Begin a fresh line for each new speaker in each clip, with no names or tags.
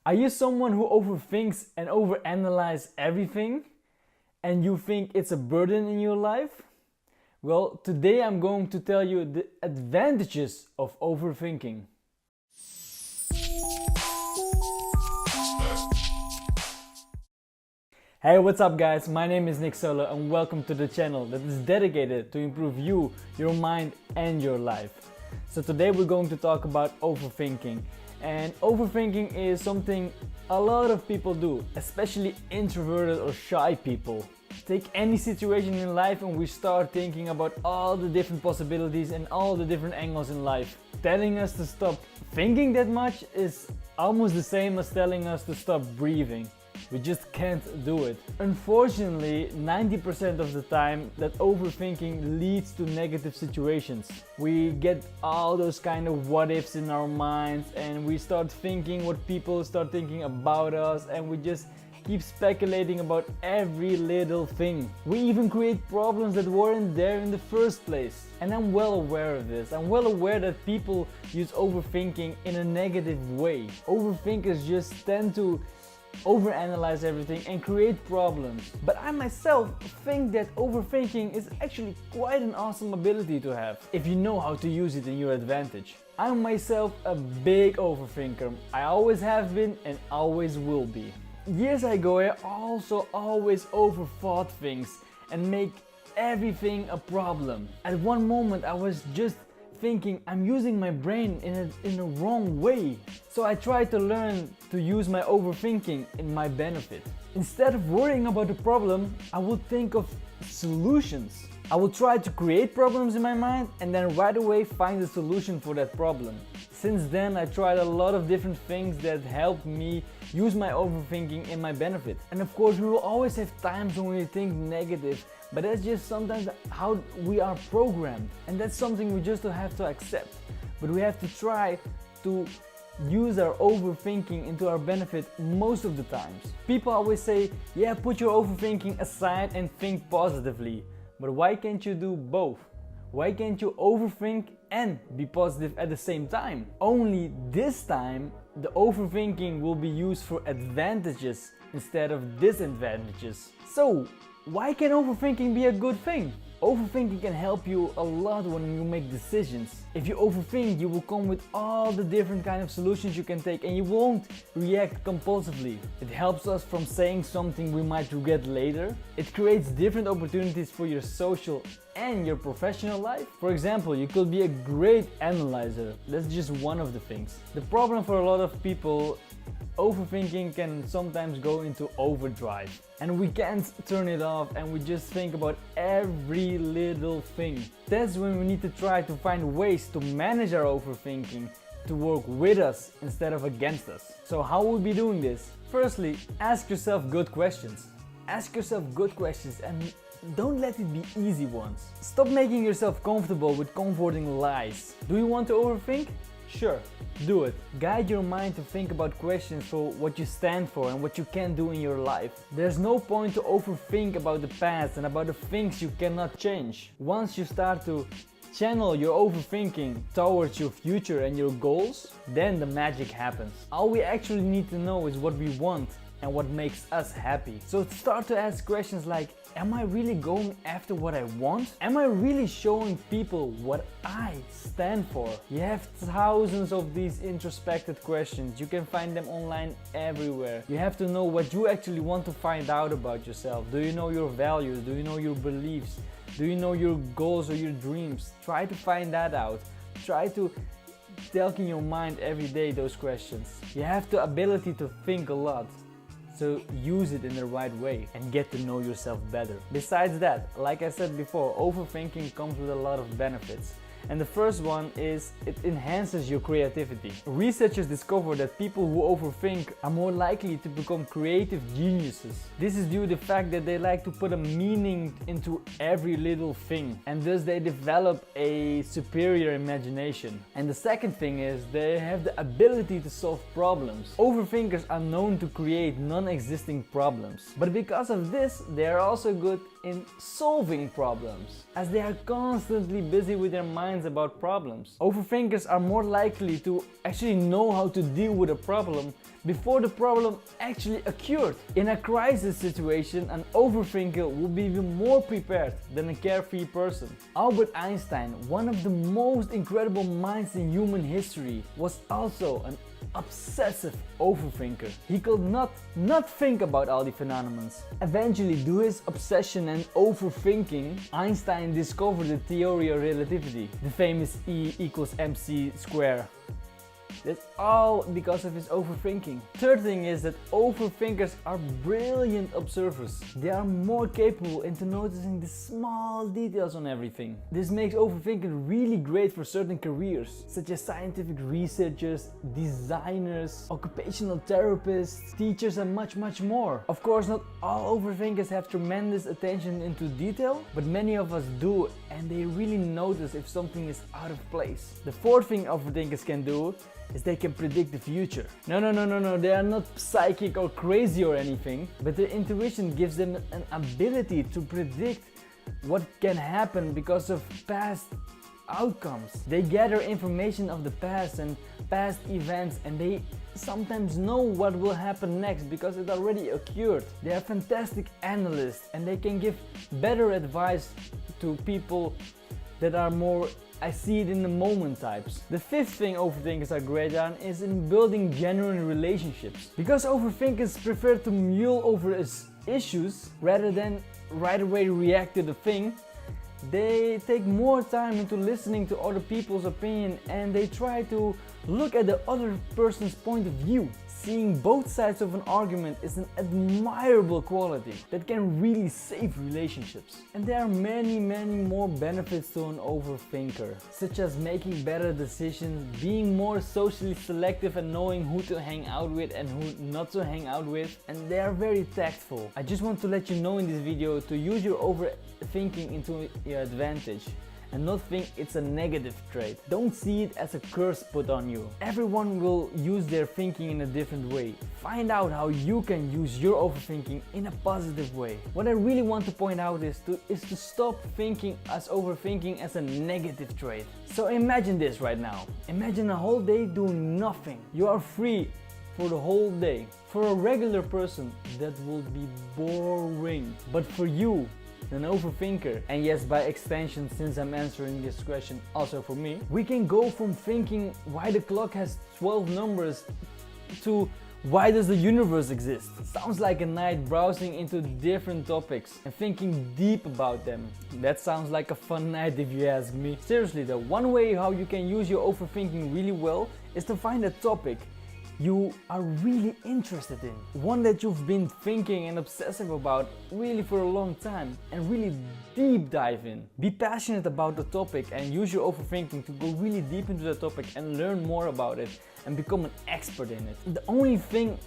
Are you someone who overthinks and overanalyzes everything and you think it's a burden in your life? Well, today I'm going to tell you the advantages of overthinking. Hey, what's up guys? My name is Nick Solo and welcome to the channel that is dedicated to improve you, your mind and your life. So today we're going to talk about overthinking. And overthinking is something a lot of people do, especially introverted or shy people. Take any situation in life and we start thinking about all the different possibilities and all the different angles in life. Telling us to stop thinking that much is almost the same as telling us to stop breathing. We just can't do it. Unfortunately, 90% of the time that overthinking leads to negative situations. We get all those kind of what-ifs in our minds and we start thinking what people start thinking about us, and we just keep speculating about every little thing. We even create problems that weren't there in the first place. And I'm well aware of this. I'm well aware that people use overthinking in a negative way. Overthinkers just tend to overanalyze everything and create problems. But I myself think that overthinking is actually quite an awesome ability to have if you know how to use it in your advantage. I'm myself a big overthinker. I always have been and always will be. Years ago I also always overthought things and make everything a problem. At one moment I was just thinking I'm using my brain in a wrong way. So I tried to learn to use my overthinking in my benefit. Instead of worrying about the problem, I would think of solutions. I would try to create problems in my mind and then right away find a solution for that problem. Since then I tried a lot of different things that helped me use my overthinking in my benefit. And of course we will always have times when we think negative, but that's just sometimes how we are programmed, and that's something we just have to accept. But we have to try to use our overthinking into our benefit most of the times. People always say, yeah, put your overthinking aside and think positively. But why can't you do both? Why can't you overthink and be positive at the same time? Only this time the overthinking will be used for advantages instead of disadvantages. So why can overthinking be a good thing? Overthinking can help you a lot when you make decisions. If you overthink, you will come with all the different kind of solutions you can take and you won't react compulsively. It helps us from saying something we might regret later. It creates different opportunities for your social and your professional life. For example, you could be a great analyzer. That's just one of the things. The problem for a lot of people, overthinking can sometimes go into overdrive and we can't turn it off and we just think about every little thing. That's when we need to try to find ways to manage our overthinking to work with us instead of against us. So how will we be doing this? Firstly, ask yourself good questions. Ask yourself good questions and don't let it be easy ones. Stop making yourself comfortable with comforting lies. Do you want to overthink? Sure, do it. Guide your mind to think about questions for what you stand for and what you can do in your life. There's no point to overthink about the past and about the things you cannot change. Once you start to channel your overthinking towards your future and your goals, then the magic happens. All we actually need to know is what we want and what makes us happy. So start to ask questions like, am I really going after what I want? Am I really showing people what I stand for? You have thousands of these introspective questions. You can find them online everywhere. You have to know what you actually want to find out about yourself. Do you know your values? Do you know your beliefs? Do you know your goals or your dreams? Try to find that out. Try to talk in your mind every day those questions. You have the ability to think a lot. So use it in the right way and get to know yourself better. Besides that, like I said before, overthinking comes with a lot of benefits. And the first one is it enhances your creativity. Researchers discover that people who overthink are more likely to become creative geniuses. This is due to the fact that they like to put a meaning into every little thing, and thus they develop a superior imagination. And the second thing is they have the ability to solve problems. Overthinkers are known to create non-existing problems, but because of this they are also good in solving problems, as they are constantly busy with their mind minds about problems. Overthinkers are more likely to actually know how to deal with a problem before the problem actually occurred. In a crisis situation, an overthinker will be even more prepared than a carefree person. Albert Einstein, one of the most incredible minds in human history, was also an obsessive overthinker. He could not think about all the phenomena. Eventually, due to his obsession and overthinking, Einstein discovered the theory of relativity, the famous E equals mc squared. That's all because of his overthinking. Third thing is that overthinkers are brilliant observers. They are more capable into noticing the small details on everything. This makes overthinking really great for certain careers, such as scientific researchers, designers, occupational therapists, teachers, and much more. Of course, not all overthinkers have tremendous attention into detail, but many of us do, and they really notice if something is out of place. The fourth thing overthinkers can do is they can predict the future. No, they are not psychic or crazy or anything, but their intuition gives them an ability to predict what can happen because of past outcomes. They gather information of the past and past events, and they sometimes know what will happen next because it already occurred. They are fantastic analysts, and they can give better advice to people that are more I see it in the moment types. The fifth thing overthinkers are great on is in building genuine relationships. Because overthinkers prefer to mull over issues rather than right away react to the thing, they take more time into listening to other people's opinion, and they try to look at the other person's point of view. Seeing both sides of an argument is an admirable quality that can really save relationships. And there are many more benefits to an overthinker, such as making better decisions, being more socially selective and knowing who to hang out with and who not to hang out with, and they are very tactful. I just want to let you know in this video to use your overthinking into your advantage and not think it's a negative trait. Don't see it as a curse put on you. Everyone will use their thinking in a different way. Find out how you can use your overthinking in a positive way. What I really want to point out is to stop thinking as overthinking as a negative trait. So imagine this right now. Imagine a whole day doing nothing. You are free for the whole day. For a regular person, that will be boring. But for you, an overthinker, and yes, by extension, since I'm answering this question also for me, we can go from thinking why the clock has 12 numbers to why does the universe exist? Sounds like a night browsing into different topics and thinking deep about them. That sounds like a fun night if you ask me. Seriously though, one way how you can use your overthinking really well is to find a topic you are really interested in, one that you've been thinking and obsessive about really for a long time, and really deep dive in. Be passionate about the topic and use your overthinking to go really deep into the topic and learn more about it and become an expert in it. The only thing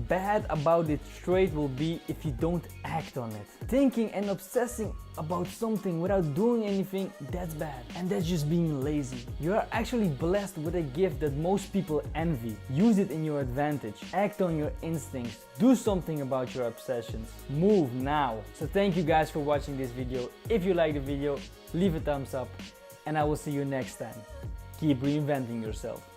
bad about this trait will be if you don't act on it. Thinking and obsessing about something without doing anything, that's bad, and that's just being lazy. You are actually blessed with a gift that most people envy. Use it in your advantage. Act on your instincts. Do something about your obsessions. Move now. So thank you guys for watching this video. If you like the video, leave a thumbs up, and I will see you next time. Keep reinventing yourself.